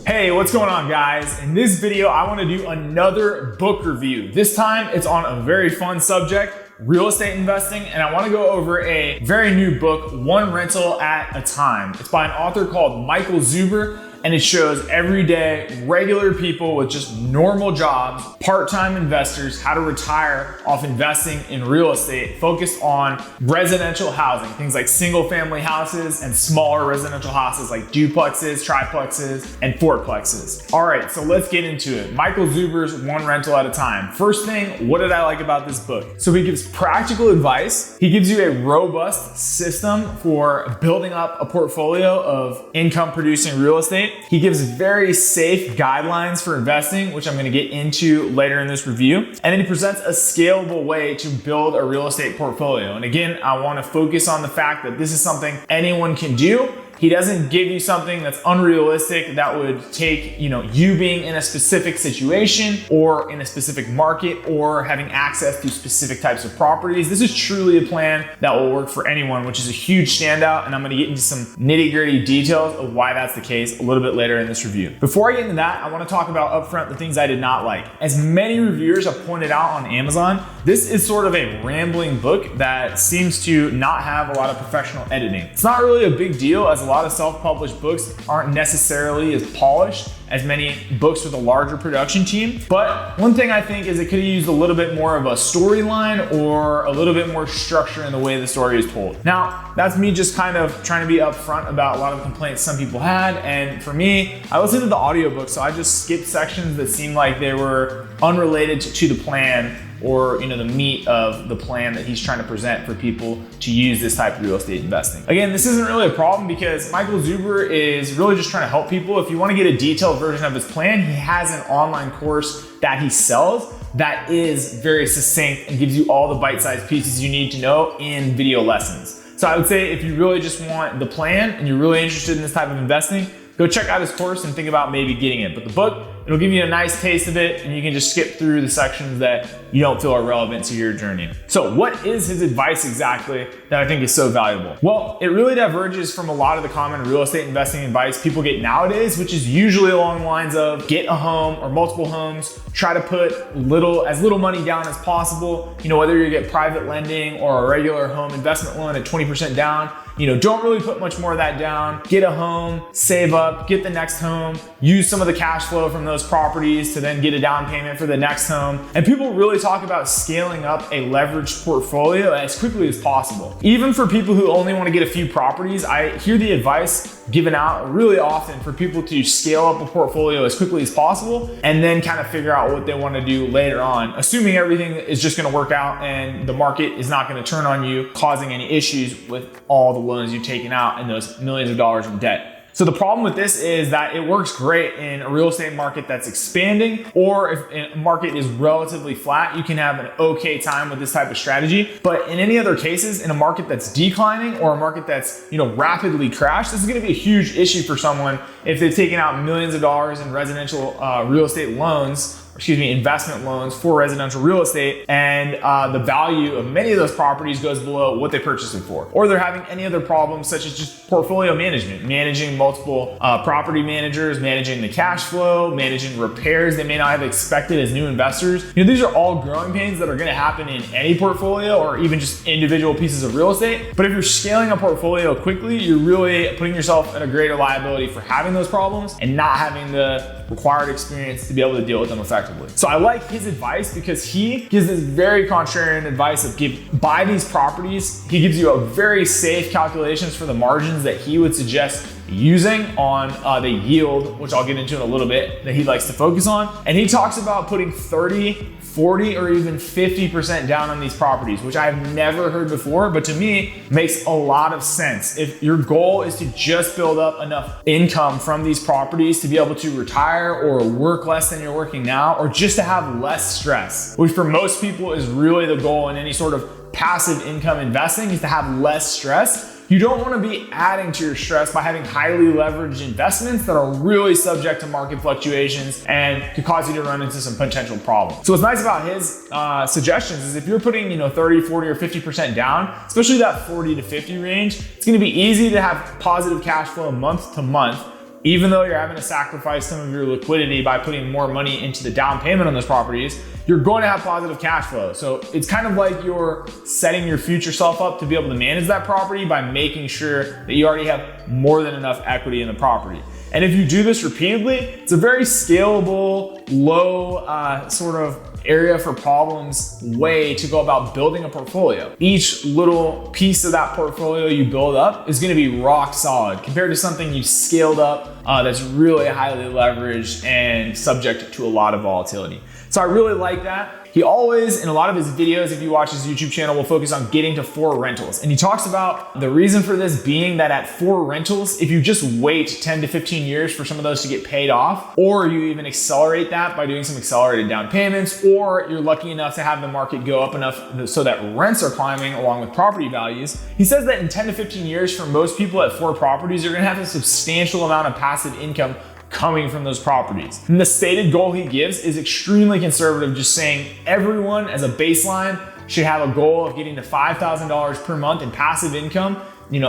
Hey, what's going on, guys? In this video, I want to do another book review. This time, it's on a very fun subject, real estate investing, and I want to go over a very new book, One Rental at a Time. It's by an author called Michael Zuber, and it shows everyday, regular people with just normal jobs, part-time investors, how to retire off investing in real estate, focused on residential housing, things like single-family houses and smaller residential houses like duplexes, triplexes, and fourplexes. All right, so let's get into it. Michael Zuber's One Rental at a Time. First thing, what did I like about this book? So he gives practical advice. He gives you a robust system for building up a portfolio of income-producing real estate. He gives very safe guidelines for investing, which I'm going to get into later in this review. And then he presents a scalable way to build a real estate portfolio. And again, I want to focus on the fact that this is something anyone can do. He doesn't give you something that's unrealistic that would take, you being in a specific situation or in a specific market or having access to specific types of properties. This is truly a plan that will work for anyone, which is a huge standout. And I'm going to get into some nitty-gritty details of why that's the case a little bit later in this review. Before I get into that, I want to talk about upfront the things I did not like. As many reviewers have pointed out on Amazon, this is sort of a rambling book that seems to not have a lot of professional editing. It's not really a big deal, as a lot of self-published books aren't necessarily as polished as many books with a larger production team. But one thing I think is it could have used a little bit more of a storyline or a little bit more structure in the way the story is told. Now, that's me just kind of trying to be upfront about a lot of the complaints some people had. And for me, I listened to the audiobook, so I just skipped sections that seemed like they were unrelated to the plan or the meat of the plan that he's trying to present for people to use this type of real estate investing. Again, this isn't really a problem because Michael Zuber is really just trying to help people. If you want to get a detailed version of his plan, he has an online course that he sells that is very succinct and gives you all the bite-sized pieces you need to know in video lessons. So I would say if you really just want the plan and you're really interested in this type of investing, go check out his course and think about maybe getting it. But the book, it'll give you a nice taste of it and you can just skip through the sections that you don't feel are relevant to your journey. So what is his advice exactly that I think is so valuable? Well, it really diverges from a lot of the common real estate investing advice people get nowadays, which is usually along the lines of get a home or multiple homes, try to put as little money down as possible. Whether you get private lending or a regular home investment loan at 20% down, don't really put much more of that down. Get a home, save up, get the next home, use some of the cash flow from those properties to then get a down payment for the next home. And people really talk about scaling up a leveraged portfolio as quickly as possible. Even for people who only want to get a few properties, I hear the advice given out really often for people to scale up a portfolio as quickly as possible and then kind of figure out what they want to do later on, assuming everything is just going to work out and the market is not going to turn on you, causing any issues with all the loans you've taken out and those millions of dollars in debt. So the problem with this is that it works great in a real estate market that's expanding, or if a market is relatively flat, you can have an okay time with this type of strategy. But in any other cases, in a market that's declining or a market that's rapidly crashed, this is going to be a huge issue for someone if they've taken out millions of dollars in residential real estate loans, investment loans for residential real estate, and the value of many of those properties goes below what they purchased it for. Or they're having any other problems such as just portfolio management, managing multiple property managers, managing the cash flow, managing repairs they may not have expected as new investors. These are all growing pains that are going to happen in any portfolio or even just individual pieces of real estate. But if you're scaling a portfolio quickly, you're really putting yourself at a greater liability for having those problems and not having the required experience to be able to deal with them effectively. So I like his advice because he gives this very contrarian advice of buy these properties. He gives you a very safe calculations for the margins that he would suggest using on the yield, which I'll get into in a little bit, that he likes to focus on. And he talks about putting 30, 40, or even 50% down on these properties, which I've never heard before, but to me makes a lot of sense. If your goal is to just build up enough income from these properties to be able to retire or work less than you're working now, or just to have less stress, which for most people is really the goal in any sort of passive income investing, is to have less stress. You don't want to be adding to your stress by having highly leveraged investments that are really subject to market fluctuations and could cause you to run into some potential problems. So what's nice about his suggestions is if you're putting 30, 40, or 50% down, especially that 40 to 50 range, it's going to be easy to have positive cash flow month to month even though you're having to sacrifice some of your liquidity by putting more money into the down payment on those properties, you're going to have positive cash flow. So it's kind of like you're setting your future self up to be able to manage that property by making sure that you already have more than enough equity in the property. And if you do this repeatedly, it's a very scalable, low sort of area for problems way to go about building a portfolio. Each little piece of that portfolio you build up is gonna be rock solid compared to something you scaled up that's really highly leveraged and subject to a lot of volatility. So I really like that. He always, in a lot of his videos, if you watch his YouTube channel, will focus on getting to 4 rentals. And he talks about the reason for this being that at 4 rentals, if you just wait 10 to 15 years for some of those to get paid off, or you even accelerate that by doing some accelerated down payments, or you're lucky enough to have the market go up enough so that rents are climbing along with property values, he says that in 10 to 15 years, for most people at 4 properties, you're gonna have a substantial amount of passive income coming from those properties. And the stated goal he gives is extremely conservative, just saying everyone as a baseline should have a goal of getting to $5,000 per month in passive income,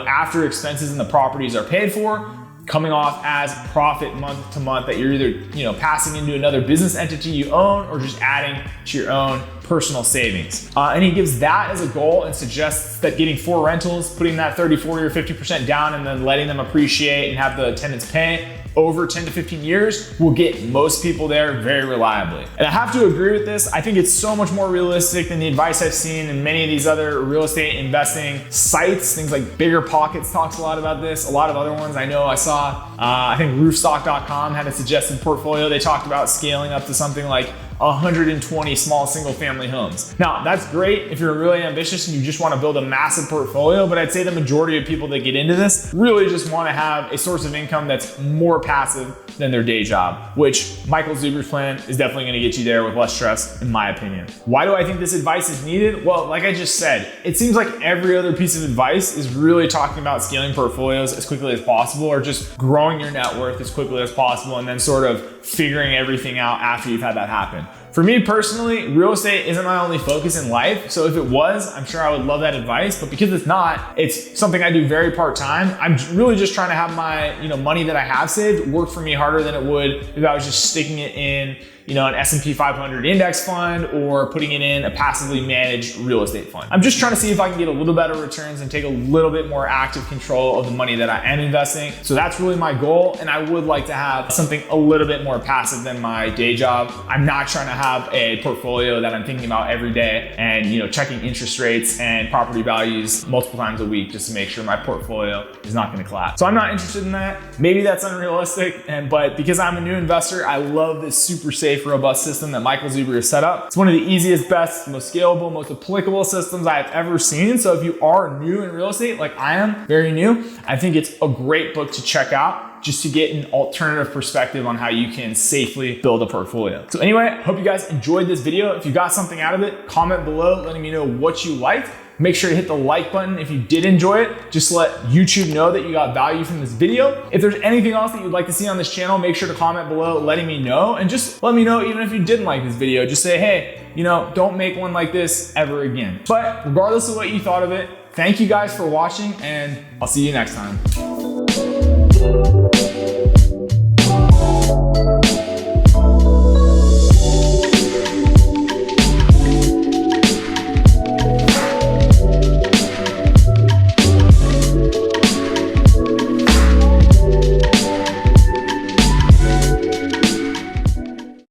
after expenses and the properties are paid for, coming off as profit month to month that you're either, passing into another business entity you own or just adding to your own personal savings. And he gives that as a goal and suggests that getting 4 rentals, putting that 30, 40, or 50% down and then letting them appreciate and have the tenants pay over 10 to 15 years will get most people there very reliably. And I have to agree with this. I think it's so much more realistic than the advice I've seen in many of these other real estate investing sites. Things like Bigger Pockets talks a lot about this. A lot of other ones I know I saw, I think roofstock.com had a suggested portfolio. They talked about scaling up to something like 120 small single family homes. Now that's great if you're really ambitious and you just want to build a massive portfolio, but I'd say the majority of people that get into this really just want to have a source of income that's more passive than their day job, which Michael Zuber's plan is definitely going to get you there with less stress, in my opinion. Why do I think this advice is needed? Well, like I just said, it seems like every other piece of advice is really talking about scaling portfolios as quickly as possible or just growing your net worth as quickly as possible and then sort of figuring everything out after you've had that happen. For me personally, real estate isn't my only focus in life. So if it was, I'm sure I would love that advice, but because it's not, it's something I do very part-time. I'm really just trying to have my, money that I have saved work for me harder than it would if I was just sticking it in, an S&P 500 index fund or putting it in a passively managed real estate fund. I'm just trying to see if I can get a little better returns and take a little bit more active control of the money that I am investing. So that's really my goal. And I would like to have something a little bit more passive than my day job. I'm not trying to have a portfolio that I'm thinking about every day and, checking interest rates and property values multiple times a week just to make sure my portfolio is not going to collapse. So I'm not interested in that. Maybe that's unrealistic. But because I'm a new investor, I love this super safe, robust system that Michael Zuber has set up. It's one of the easiest, best, most scalable, most applicable systems I've ever seen. So if you are new in real estate, like I am, very new, I think it's a great book to check out just to get an alternative perspective on how you can safely build a portfolio. So anyway, I hope you guys enjoyed this video. If you got something out of it, comment below letting me know what you liked. Make sure to hit the like button if you did enjoy it. Just let YouTube know that you got value from this video. If there's anything else that you'd like to see on this channel, make sure to comment below letting me know. And just let me know even if you didn't like this video. Just say, hey, don't make one like this ever again. But regardless of what you thought of it, thank you guys for watching and I'll see you next time.